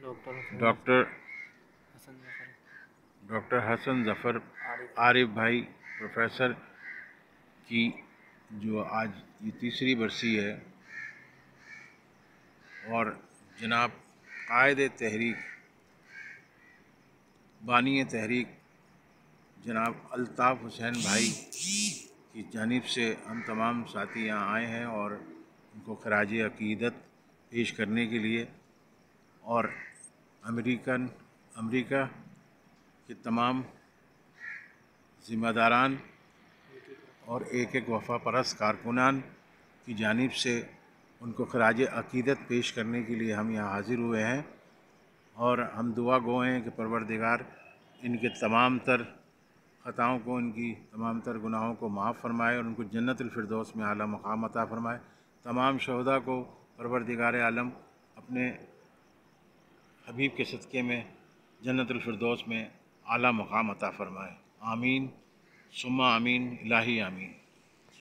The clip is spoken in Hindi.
डॉक्टर हसन ज़फ़र आरिफ भाई प्रोफेसर की जो आज ये तीसरी बरसी है, और जनाब कायद तहरीक बानी तहरीक जनाब अल्ताफ़ हुसैन भाई की जानिब से हम तमाम साथी यहाँ आए हैं और उनको ख़राज अक़ीदत पेश करने के लिए, और अमेरिका के तमाम ज़िम्मेदारान और एक वफ़ा परस्त कारकुनान की जानिब से उनको ख़राज अक़ीदत पेश करने के लिए हम यहाँ हाज़िर हुए हैं। और हम दुआ गो हैं कि परवरदिगार इनके तमाम तर ख़ताओं को, इनकी तमाम तर गुनाहों को माफ़ फरमाए और उनको जन्नतुल फिरदौस में आला मकाम अता फरमाए। तमाम शहदा को परवरदिगार आलम अपने हबीब के सदक़े में जन्नतुल फिरदौस में आला मकाम अता फरमाए। आमीन सुम्मा आमीन इलाही आमीन।